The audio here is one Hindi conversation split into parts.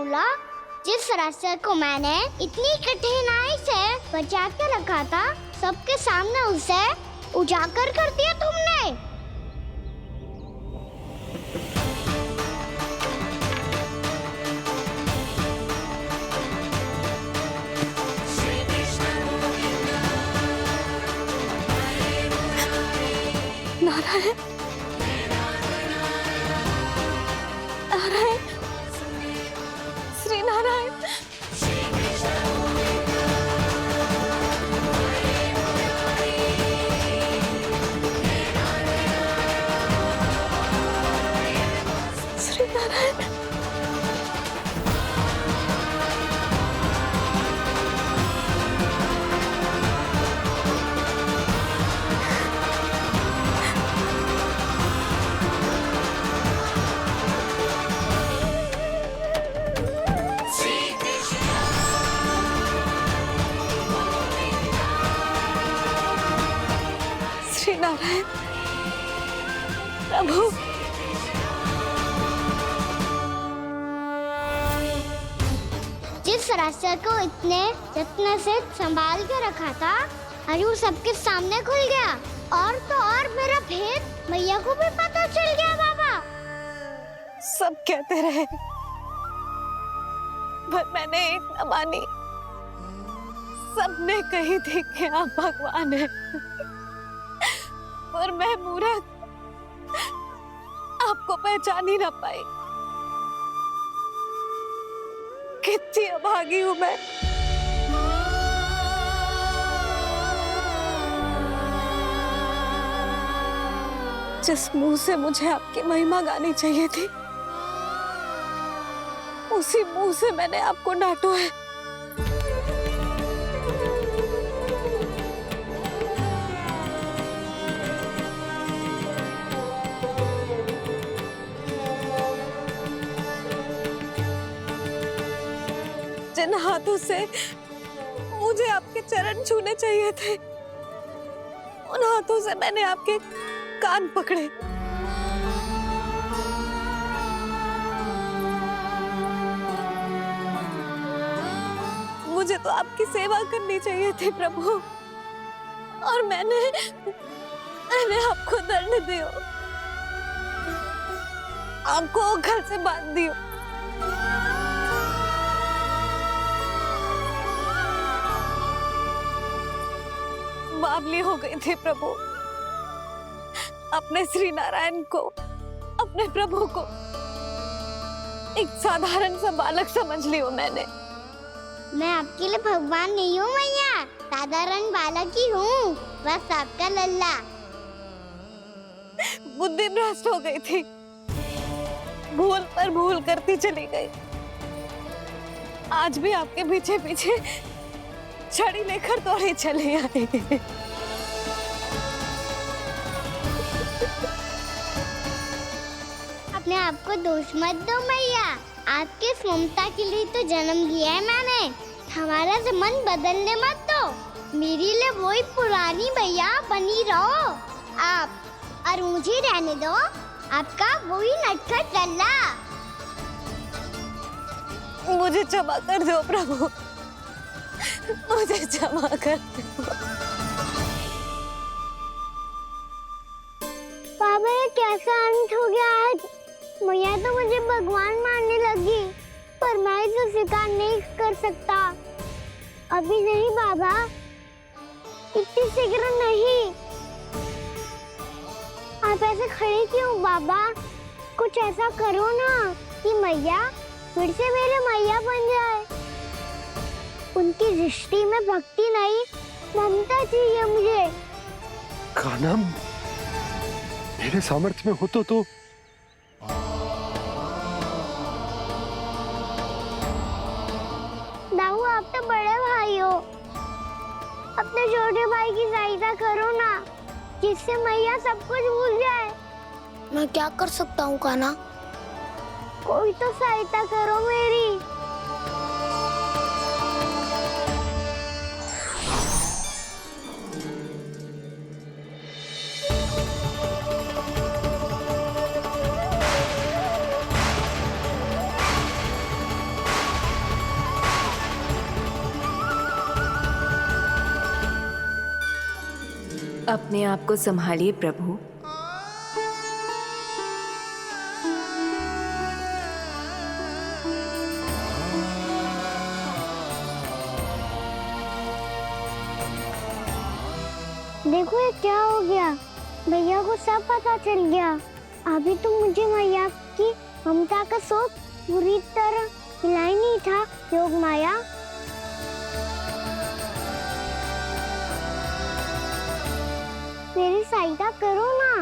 बोला, जिस रास्ते को मैंने इतनी कठिनाई से बचा के रखा था, सबके सामने उसे उजागर कर दिया तुमने। नारायण, नारायण, श्री नारायण। श्री नारायण। श्री नारायण प्रभु। जिस रास्ते को इतने जत्न से संभाल के रखा था, आज वो सबके सामने खुल गया। और तो और मेरा भेद मैया को भी पता चल गया बाबा। सब कहते रहे, पर मैंने एक न मानी। सबने कही थी कि आप भगवान हैं, पर मैं मूर्ख आपको पहचान ही ना पाई। कितनी अभागी हूं मैं। जिस मुंह से मुझे आपकी महिमा गानी चाहिए थी, उसी मुंह से मैंने आपको डांटा है। जिन हाथों से मुझे आपके चरण छूने चाहिए थे, उन हाथों से मैंने आपके कान पकड़े। मुझे तो आपकी सेवा करनी चाहिए थी प्रभु, और मैंने आपको दंड दियो, आपको घर से बांध दियो। बावली हो गई थी प्रभु। अपने श्री नारायण को, अपने प्रभु को एक साधारण सा बालक समझ लियो मैंने। मैं आपके लिए भगवान नहीं हूँ मैया, साधारण बालक ही हूँ, बस आपका लल्ला। बुद्धि भ्रष्ट हो गई थी, भूल पर भूल करती चली गई। आज भी आपके पीछे पीछे छड़ी लेकर दौड़ी चली आई। अपने आप को दोष मत दो मैया, आपके इस ममता के लिए तो जन्म लिया है मैंने। हमारा से मन बदलने मत दो, मेरे लिए वही पुरानी मैया बनी रहो आप, और मुझे रहने दो आपका वही नटखट लल्ला। मुझे क्षमा कर दो प्रभु, मुझे क्षमा कर दो। बाबा ये कैसा अंत हो गया आज? मैया तो मुझे भगवान मानने लगी, पर मैं इसे स्वीकार नहीं कर सकता। अभी नहीं बाबा, इतनी शीघ्र नहीं। आप ऐसे खड़े क्यों बाबा? कुछ ऐसा करो ना कि मैया फिर से मेरे मैया बन जाए। उनकी दृष्टि में भक्ति नहीं, ममता चाहिए मुझे। कान्हा, मेरे सामर्थ्य में हो तो दाऊ, आप तो बड़े भाई हो, अपने छोटे भाई की सहायता करो ना, जिससे मैया सब कुछ भूल जाए। मैं क्या कर सकता हूँ कान्हा? कोई तो सहायता करो मेरी। अपने आप को संभालिए प्रभु। देखो ये क्या हो गया, भैया को सब पता चल गया। अभी तो मुझे मैया की ममता का शौक पूरी तरह मिला ही नहीं था। योग माया, मेरी सहायता करो ना।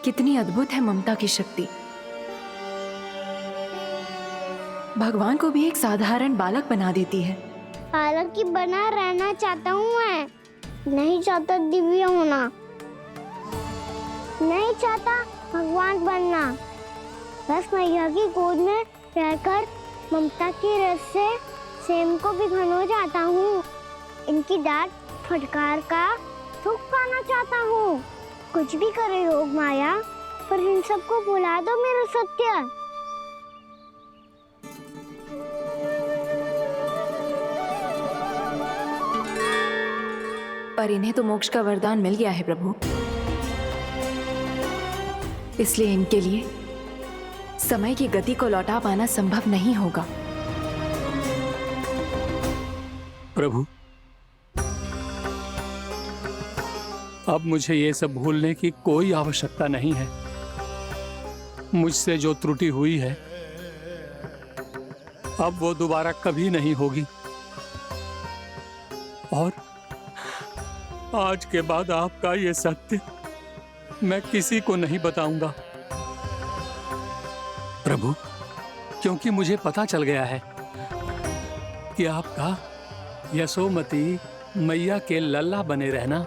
कितनी अद्भुत है ममता की शक्ति। भगवान को भी एक साधारण बालक बना देती है। बालक की बना रहना चाहता हूँ मैं, नहीं चाहता दिव्य होना, नहीं चाहता भगवान बनना। बस मैया की गोद में रहकर ममता की रस से सेम को भी घनो जाता हूँ। इनकी डांट फटकार का सुख पाना चाहता हूँ। कुछ भी करे योग माया, पर इन सबको भुला दो मेरा सत्य। पर इन्हें तो मोक्ष का वरदान मिल गया है प्रभु, इसलिए इनके लिए समय की गति को लौटा पाना संभव नहीं होगा। प्रभु, अब मुझे ये सब भूलने की कोई आवश्यकता नहीं है। मुझसे जो त्रुटि हुई है अब वो दोबारा कभी नहीं होगी, और आज के बाद आपका ये सत्य मैं किसी को नहीं बताऊंगा प्रभु, क्योंकि मुझे पता चल गया है कि आपका यशोमती मैया के लल्ला बने रहना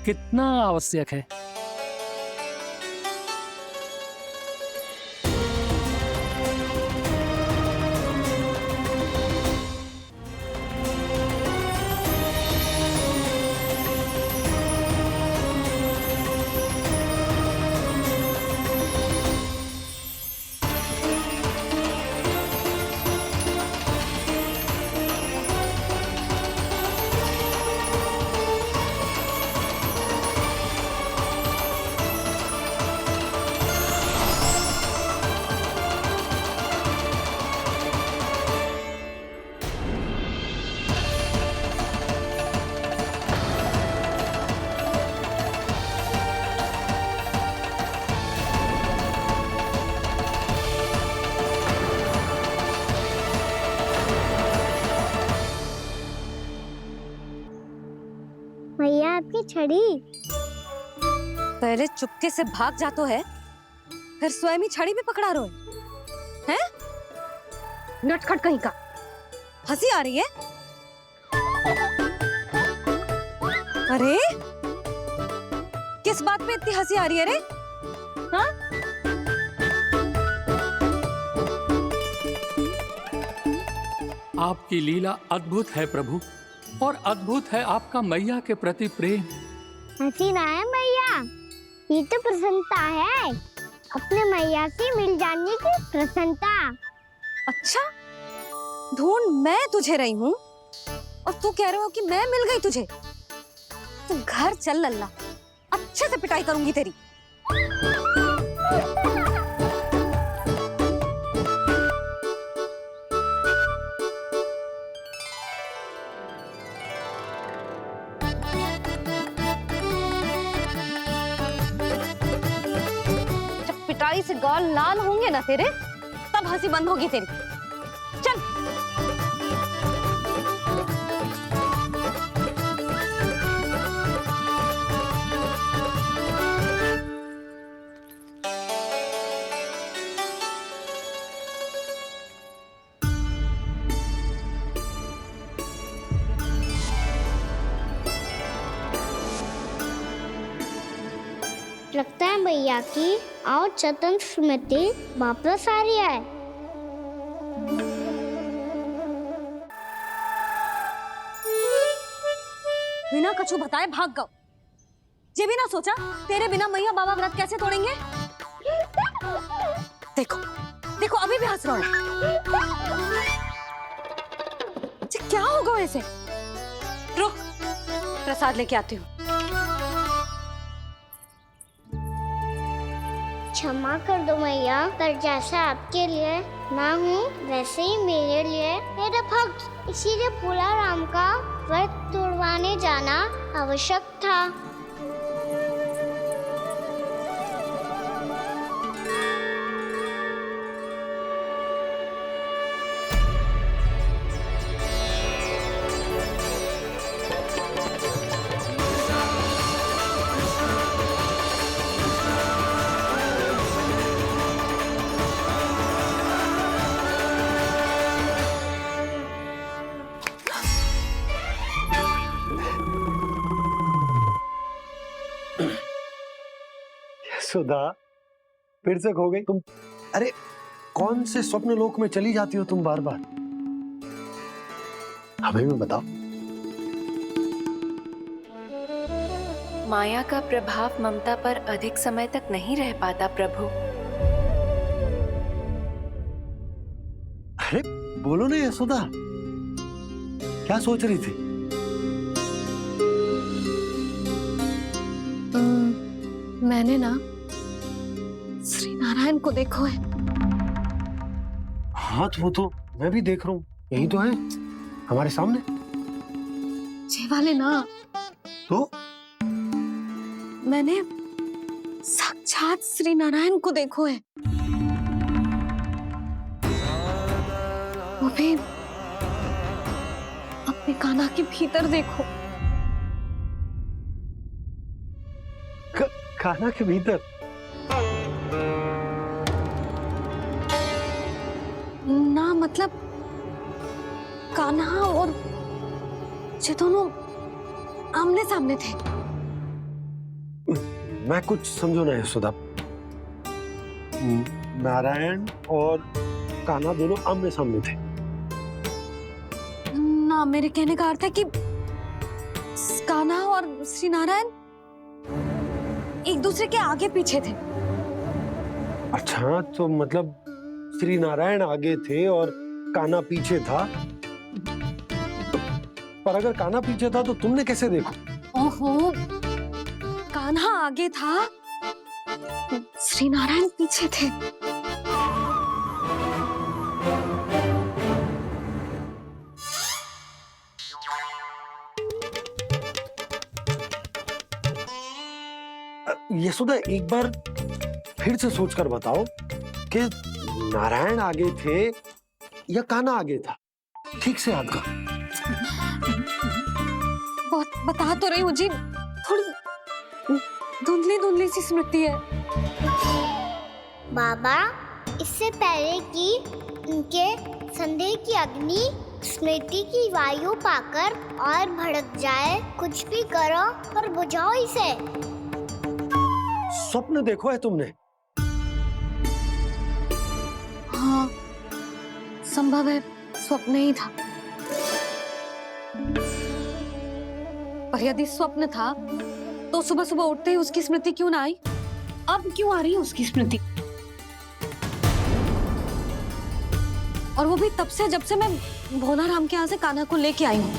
कितना आवश्यक है। मैया आपकी छड़ी। पहले चुपके से भाग जातो है, फिर स्वयं ही छड़ी भी पकड़ा रो है। नटखट कहीं का। हंसी आ रही है? अरे किस बात पे इतनी हंसी आ रही है रे? हाँ? आपकी लीला अद्भुत है प्रभु, और अद्भुत है आपका मैया के प्रति प्रेम। हंसी ना है मैया, ये तो प्रसन्नता है, अपने मैया से मिल जाने की प्रसन्नता। अच्छा, ढूंढ मैं तुझे रही हूँ और तू कह रहे हो कि मैं मिल गई तुझे। तू घर चल लल्ला, अच्छे से पिटाई करूंगी तेरी। पिटाई से गाल लाल होंगे ना तेरे, तब हंसी बंद होगी तेरी। चल। लगता है भैया की और चतन स्मृति वापस आ रही है। बिना कछु बताए भाग गओ। ये भी ना सोचा तेरे बिना मैया बाबा व्रत कैसे तोड़ेंगे। देखो देखो अभी भी हंस रहा है। क्या होगा वैसे? रुक, प्रसाद लेके आती हूँ। क्षमा कर दो मैया, पर जैसा आपके लिए मैं हूँ वैसे ही मेरे लिए मेरा भक्त, इसीलिए पूरा राम का व्रत तोड़वाने जाना आवश्यक था। सुधा, फिर से खो गई तुम। अरे कौन से स्वप्न लोक में चली जाती हो तुम बार बार? हमें भी बताओ। माया का प्रभाव ममता पर अधिक समय तक नहीं रह पाता प्रभु। अरे बोलो ना यशोदा, क्या सोच रही थी? मैंने ना श्री नारायण को देखो है। हाँ तो वो तो मैं भी देख रहा हूँ, यही तो है हमारे सामने। ये वाले ना, तो मैंने साक्षात श्री नारायण को देखो है, वो भी अपने कान्हा के भीतर देखो। कान्हा के भीतर? ना मतलब कान्हा और ये दोनों आमने सामने थे। मैं कुछ समझो ना यशोदा। नारायण और कान्हा दोनों आमने सामने थे? ना, मेरे कहने का अर्थ है कि कान्हा और श्री नारायण एक दूसरे के आगे पीछे थे। अच्छा, तो मतलब श्री नारायण आगे थे और कान्हा पीछे था। पर अगर कान्हा पीछे था तो तुमने कैसे देखा? ओहो, कान्हा आगे था, श्री नारायण पीछे थे। यशोदा, एक बार फिर से सोचकर बताओ कि नारायण आगे थे या कान्हा आगे था? ठीक से याद करो। बहुत बता तो रही हूँ जी, थोड़ी धुंधली धुंधली सी स्मृति है। बाबा, इससे पहले कि उनके संदेह की अग्नि स्मृति की वायु पाकर और भड़क जाए, कुछ भी करो और बुझाओ इसे। स्वप्न देखो है तुमने? हाँ, संभव है स्वप्न ही था। पर यदि स्वप्न था तो सुबह सुबह उठते ही उसकी स्मृति क्यों ना आई? अब क्यों आ रही है उसकी स्मृति? और वो भी तब से जब से मैं भोला राम के यहाँ से कान्हा को लेके आई हूँ।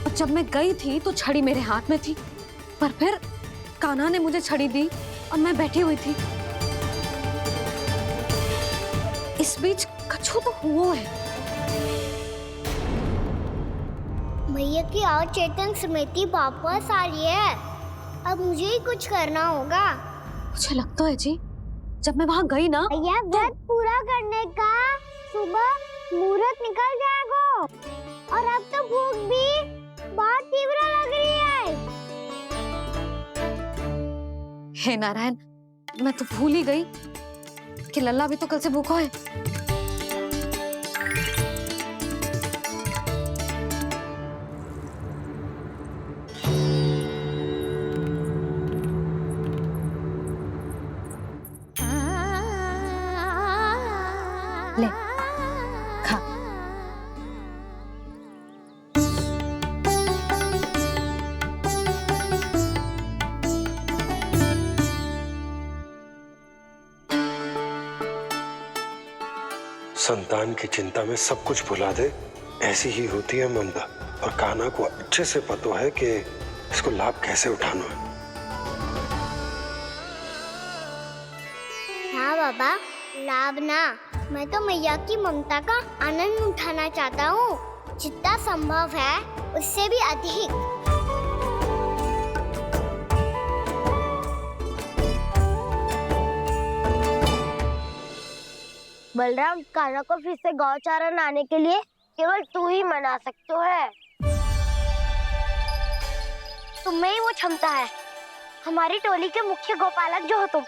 और जब मैं गई थी तो छड़ी मेरे हाथ में थी, पर फिर कान्हा ने मुझे छड़ी दी और मैं बैठी हुई थी। इस बीच कछु तो हुआ है। भैया की अचेतन स्मृति वापस आ रही है। अब मुझे ही कुछ करना होगा। मुझे लगता है जी, जब मैं वहां गई ना, भैया व्रत पूरा करने का सुबह मुहूर्त निकल जाएगा और अब तो भूख भी बहुत तीव्र लग रही है। हे नारायण, मैं तो भूल ही गई कि लल्ला भी तो कल से भूखा है। ले, खा। संतान की चिंता में सब कुछ भुला दे, ऐसी ही होती है ममता। और कान्हा को अच्छे से पता है कि इसको लाभ कैसे उठाना है। हाँ बाबा, लाभ ना, मैं तो मैया की ममता का आनंद उठाना चाहता हूँ, जितना संभव है उससे भी अधिक। बलराम, कान्हा को फिर से गौचारण आने के लिए केवल तू ही मना सकते है। तुम में ही वो क्षमता है, हमारी टोली के मुख्य गोपालक जो हो तुम।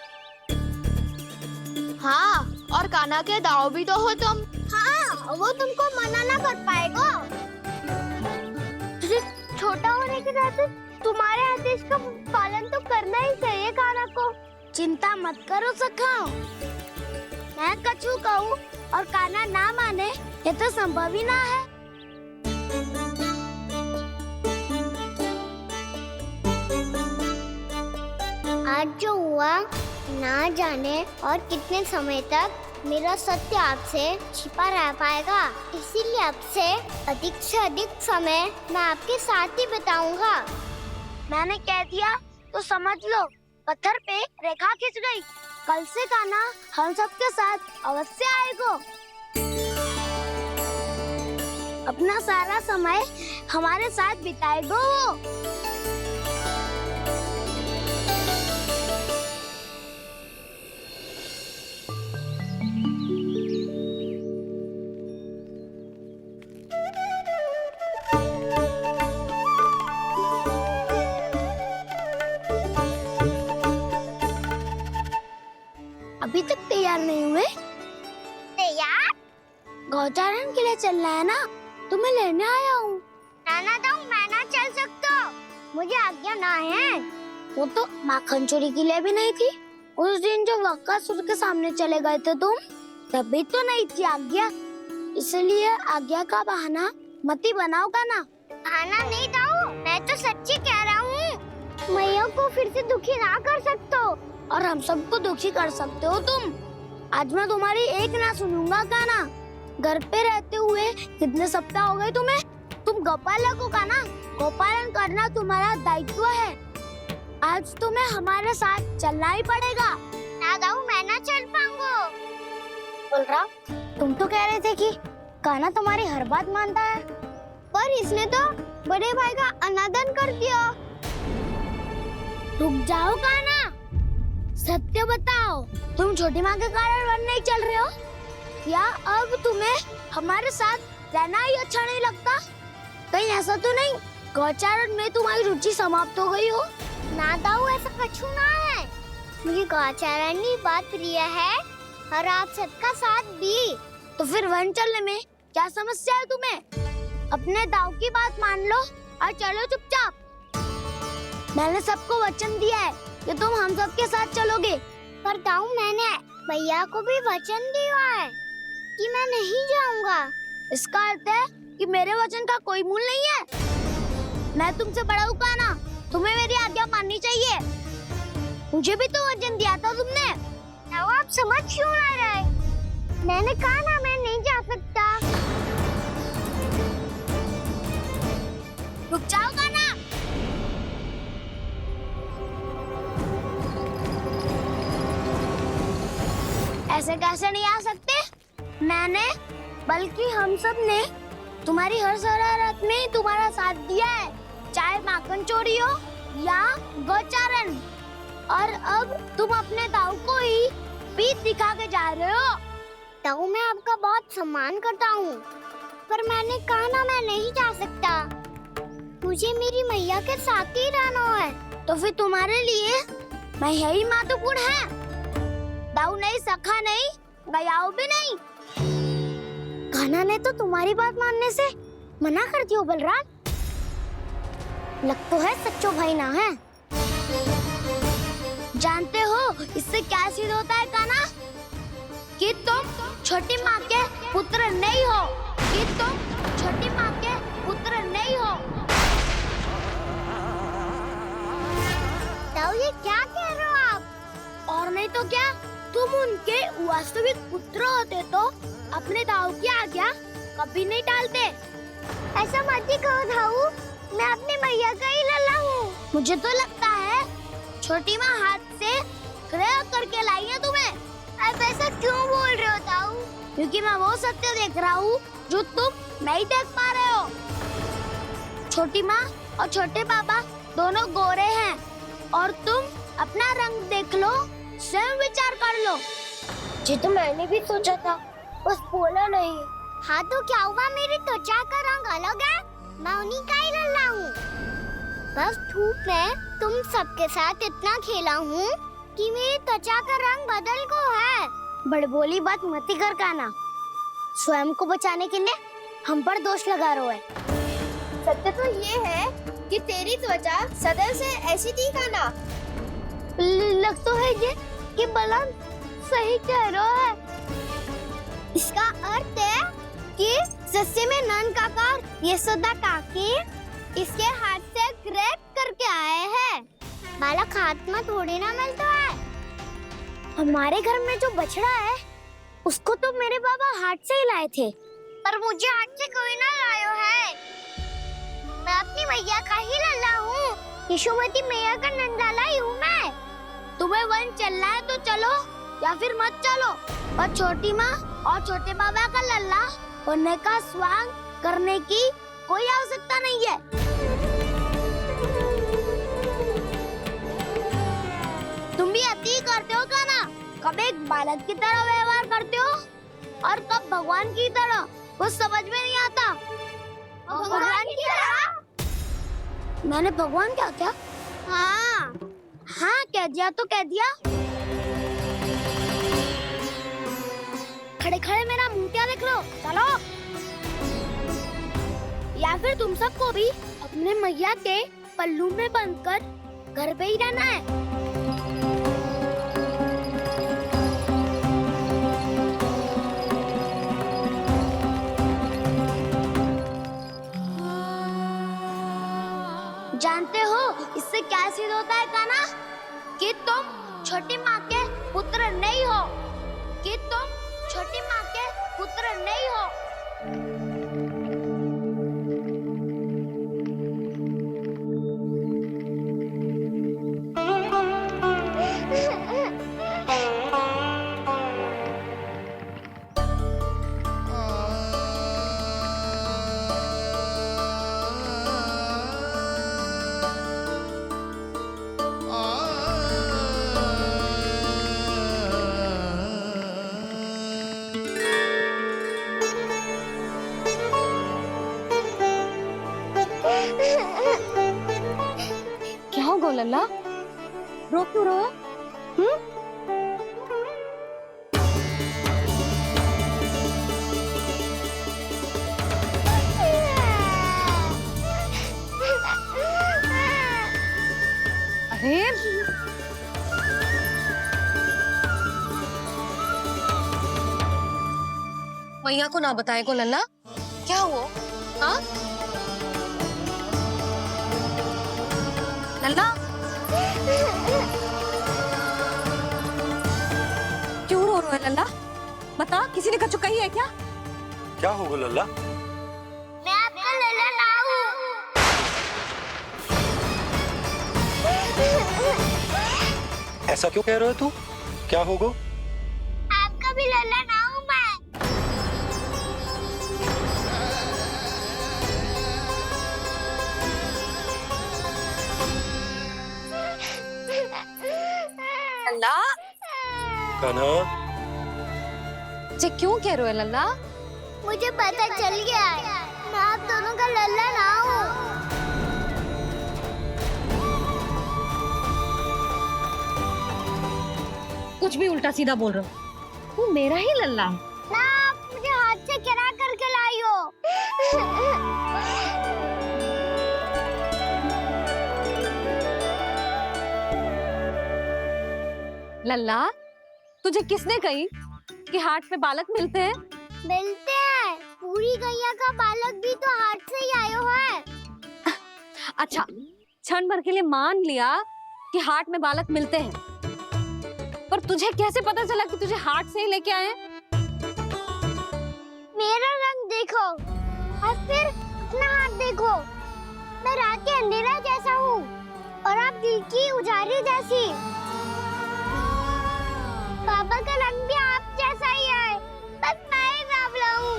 हाँ, और कान्हा के दाव भी तो हो तुम। हाँ, वो तुमको मना ना कर पाएगा। छोटा होने के नाते तुम्हारे आदेश का पालन तो करना ही चाहिए कान्हा को। चिंता मत करो सखा, मैं कछु कहूँ और कान्हा ना माने, ये तो संभव ही ना है। आज जो हुआ ना जाने और कितने समय तक मेरा सत्य आपसे छिपा रह पाएगा, इसीलिए आपसे अधिक से अधिक समय मैं आपके साथ ही बिताऊंगा। मैंने कह दिया तो समझ लो, पत्थर पे रेखा खिंच गई। कल से कान्हा हम सबके साथ अवश्य आएगा। अपना सारा समय हमारे साथ बिताएगा वो। अभी तक तैयार नहीं हुए? तैयार? गौचारण के लिए चलना है ना, तुम्हें लेने आया हूँ। नाना तो मैं ना चल सकता, मुझे आज्ञा ना है। वो तो माखन चोरी के लिए भी नहीं थी। उस दिन जो वक्कासुर के सामने चले गए थे तुम, तभी तो नहीं थी आज्ञा। इसलिए आज्ञा का बहाना मत ही बनाओ कान्हा। बहाना नहीं था, मैं तो सच्ची कह रहा हूँ। मैया को फिर से दुखी ना कर सकते हो और हम सबको दुखी कर सकते हो तुम। आज मैं तुम्हारी एक ना सुनूंगा कान्हा। घर पे रहते हुए कितने सप्ताह हो गए तुम्हें? तुम गोपालक हो कान्हा, गोपालन करना तुम्हारा दायित्व है। आज तुम्हें हमारे साथ चलना ही पड़ेगा। ना दाऊ, मैं ना चल पाऊंगा। बलराम, तुम तो कह रहे थे कि कान्हा तुम्हारी हर बात मानता है, पर इसने तो बड़े भाई का अनादर कर दिया। रुक जाओ कान्हा, सत्य बताओ, तुम छोटी माँ के कारण वन नहीं चल रहे हो या अब तुम्हें हमारे साथ रहना ही अच्छा नहीं लगता? कहीं ऐसा तो नहीं गौचारण में तुम्हारी रुचि समाप्त हो गई हो? ना दाऊ, ऐसा कछु ना है। मुझे गौचारण ही बात प्रिय है और आप सबका साथ भी। तो फिर वन चलने में क्या समस्या है तुम्हें? अपने दाऊ की बात मान लो और चलो चुपचाप। मैंने सबको वचन दिया है कि तुम हम सबके साथ चलोगे। पर दाऊ, मैंने भैया को भी वचन दिया है कि मैं नहीं जाऊंगा। इसका अर्थ है कि मेरे वचन का कोई मूल नहीं है। मैं तुमसे बड़ा हूँ कान्हा, तुम्हें मेरी आज्ञा माननी चाहिए। मुझे भी तो वचन दिया था तुमने। दाऊ, आप समझ क्यों ना रहे? मैंने कहा ना, मैं नहीं जा सकता। रुक जाओ कान्हा। ऐसे कैसे नहीं आ सकते? मैंने बल्कि हम सब ने तुम्हारी हर शरारत में तुम्हारा साथ दिया है, चाहे माखन चोरी हो या गौचारण। और अब तुम अपने दाऊ को ही पीठ दिखा के जा रहे हो। दाऊ, मैं आपका बहुत सम्मान करता हूँ, पर मैंने कहा ना, मैं नहीं जा सकता। मुझे मेरी मैया के साथ ही रहना है। तो फिर तुम्हारे लिए मैं यही महत्वपूर्ण है। दाऊ नहीं, सखा नहीं, गयाऊ भी नहीं। कान्हा ने तो तुम्हारी बात मानने से मना कर दिया। बलराम, लग तो है सच्चो भाई ना है। जानते हो इससे क्या सिद्ध होता है कान्हा? कि तुम छोटी माँ के पुत्र नहीं हो, कि तुम छोटी माँ के पुत्र नहीं हो। दाऊ, ये क्या कह रहे हो आप? और नहीं तो क्या, तुम उनके वास्तविक पुत्र होते तो अपने दाऊ की आज्ञा कभी नहीं टालते। ऐसा मत ही कहो धाऊ, मैं अपनी मैया का ही लल्ला हूँ। मुझे तो लगता है छोटी माँ हाथ से प्रयोग करके लाई है तुम्हें। आप ऐसा क्यों बोल रहे हो धाऊ? क्योंकि मैं वो सत्य देख रहा हूँ जो तुम नहीं देख पा रहे हो। छोटी माँ और छोटे पापा दोनों गोरे हैं और तुम अपना रंग देख लो, स्वयं विचार कर लो। जी तो मैंने भी सोचा था, बस बोला नहीं। हाँ तो क्या हुआ, मेरी त्वचा का रंग अलग है, मैं उन्हीं का ही लल्ला हूँ। बस धूप में तुम सबके साथ इतना खेला हूँ कि मेरी त्वचा का रंग बदल को है। बड़बोली बात मत ही कर काना, स्वयं को बचाने के लिए हम पर दोष लगा रहे है। सत्य तो ये है कि तेरी त्वचा सदैव से ऐसी थी काना। लग तो है ये कि बलम सही कह रहा है। इसका अर्थ है कि सस्ते में नन काका यशोदा काकी इसके हाथ से ग्रेट करके आए हैं। बालक हाथ में थोड़ी ना मिलता है। हमारे घर में जो बछड़ा है उसको तो मेरे बाबा हाथ से ही लाए थे। पर मुझे हाथ से कोई ना लायो है। मैं अपनी मैया का ही लल्ला हूँ, यशोमती मैया का नंदलाला ही हूँ मैं। तुम्हें वन चलना है तो चलो या फिर मत चलो, पर छोटी माँ और छोटे बाबा का लल्ला बनने का स्वांग करने की कोई आवश्यकता नहीं है। तुम भी अति करते हो काना, कब एक बालक की तरह व्यवहार करते हो और कब भगवान की तरह, कुछ समझ में नहीं आता। भगवान की तरह? मैंने भगवान क्या क्या? हाँ हाँ कह दिया तो कह दिया। खड़े खड़े मेरा मुंह क्या देख लो, चलो। या फिर तुम सबको भी अपने मैया के पल्लू में बंधकर घर पे ही रहना है। जानते हो इससे क्या सिद्ध होता है काना? कि तुम छोटी माँ के पुत्र नहीं हो, कि तुम छोटी माँ के पुत्र नहीं हो। क्या हो गो लल्ला, रो क्यों रहो? अरे मैया को ना बताए को लल्ला, क्या हुआ? हाँ लल्ला, क्यों रो रहे हो लल्ला? बता, किसी ने कछु कही है क्या? क्या होगा लल्ला? मैं आपका लल्ला ना हूँ। ऐसा क्यों कह रहे हो तू? क्या होगा? आपका भी लल्ला ना हूँ मैं। लल्ला, कान्हा, जे क्यों कह रहे हो लल्ला? मुझे पता चल गया है, मैं आप दोनों का लल्ला ना हूँ। कुछ भी उल्टा सीधा बोल रहे हो, तू मेरा ही लल्ला है। ना आप मुझे हाथ से गिरा करके लाई हो। लल्ला, तुझे किसने कही कि हाट में बालक मिलते हैं? मिलते हैं, पूरी गैया का बालक भी तो हाथ से ही आयो है। अच्छा, क्षण भर के लिए मान लिया कि हाट में बालक मिलते हैं, पर तुझे कैसे पता चला कि तुझे हाट से ही लेके आए हैं? मेरा रंग देखो और फिर अपना हाथ देखो, मैं रात के अंधेरा जैसा हूँ और आप दिल की उजाली जैसी। पापा का रंग भी आप जैसा ही है, बस मैं ही बावला हूँ।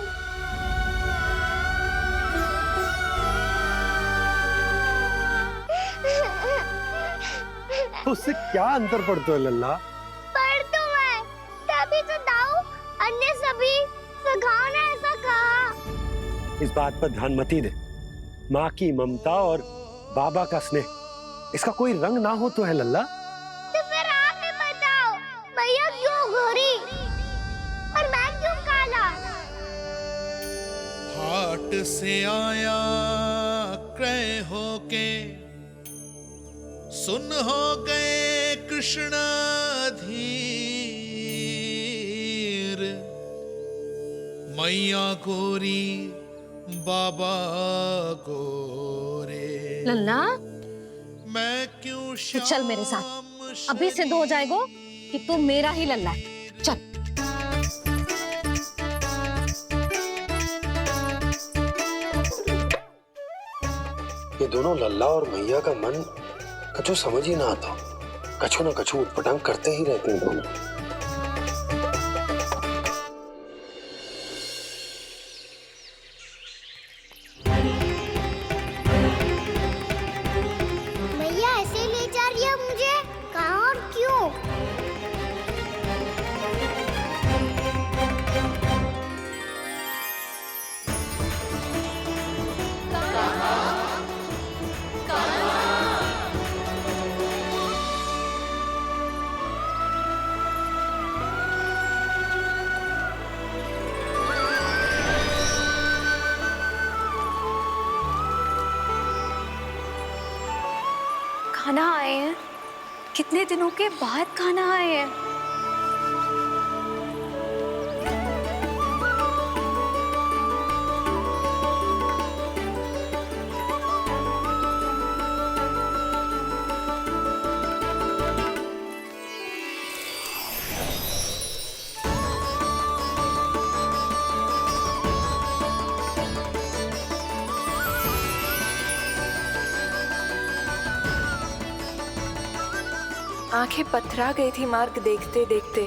तो उससे क्या अंतर पड़ता है लल्ला? पर तो मैं तभी तो दाऊ अन्य सभी सखाओ ने ऐसा कहा। इस बात पर ध्यान मत ही दे। माँ की ममता और बाबा का स्नेह, इसका कोई रंग ना हो तो है लल्ला। तो फिर आप ही बताओ, भैया क्यों गोरी और मैं क्यों काला? हाट से आया क्रय होके, सुन हो गए कृष्ण धीर। मैया गोरी बाबा गोरे, लल्ला मैं क्यों तू चल मेरे साथ, अभी सिद्ध हो जाएगा कि तू मेरा ही लल्ला है। चल। ये दोनों लल्ला और मैया का मन कछु समझ ही ना आता, कछु ना कछु उटपटांग करते ही रहते हैं दोनों। भैया ऐसे ले जा रही है मुझे, कहाँ और क्यों? खाना आए हैं, कितने दिनों के बाद खाना आए हैं। आंखें पथरा गई थी मार्ग देखते देखते।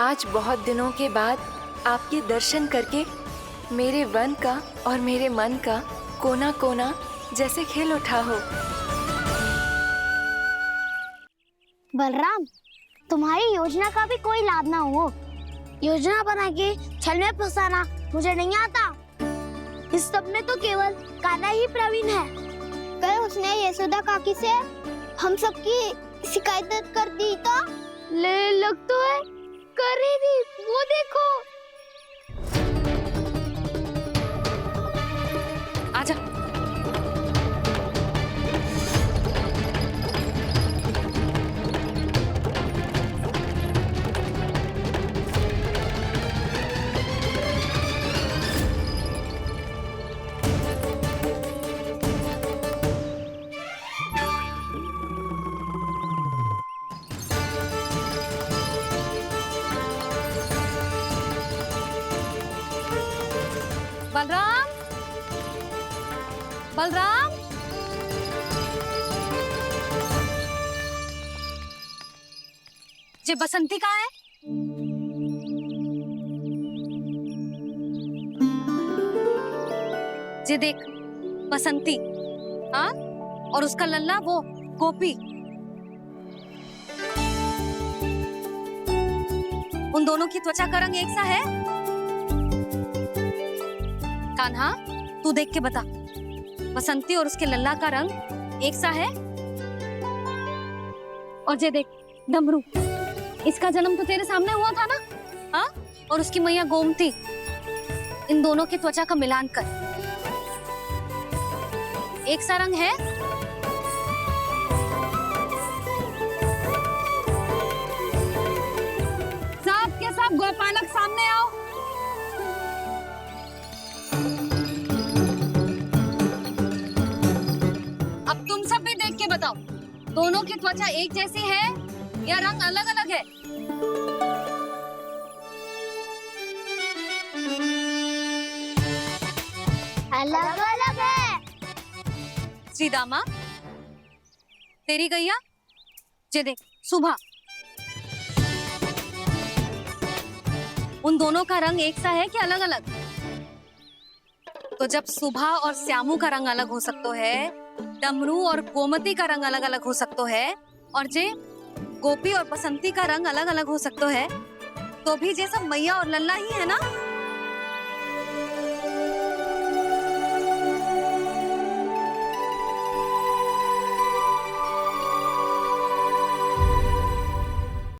आज बहुत दिनों के बाद आपके दर्शन करके मेरे वन का और मेरे मन का कोना कोना जैसे खिल उठा हो। बलराम, तुम्हारी योजना का भी कोई लाभ ना हो। योजना बना के छल में फंसाना मुझे नहीं आता। इस सब में तो केवल कान्हा ही प्रवीण है। कल उसने यशोदा काकी से हम सबकी शिकायत कर दी तो ले लग तो है कर ही दी, वो देखो। आजा। बलराम, बलराम, ये बसंती कहाँ है? ये देख बसंती, हाँ, और उसका लल्ला वो गोपी। उन दोनों की त्वचा का रंग एक सा है? कान्हा, तू देख के बता, बसंती और उसके लल्ला का रंग एक सा है? और ये देख डमरू, इसका जन्म तो तेरे सामने हुआ था ना, हाँ? और उसकी मैया गोमती, इन दोनों की त्वचा का मिलान कर, एक सा रंग है? सब के सब गोपालक सामने आओ। अब तुम सब भी देख के बताओ, दोनों की त्वचा एक जैसी है या रंग अलग अलग है? अलग अलग श्रीदामा, तेरी गैया जे देख सुबह, उन दोनों का रंग एक सा है कि अलग अलग? तो जब सुबह और श्यामू का रंग अलग हो सकता है, डमरू और गोमती का रंग अलग अलग हो सकता है, और जे गोपी और बसंती का रंग अलग अलग हो सकता है, तो भी जैसा मैया और लल्ला ही है ना।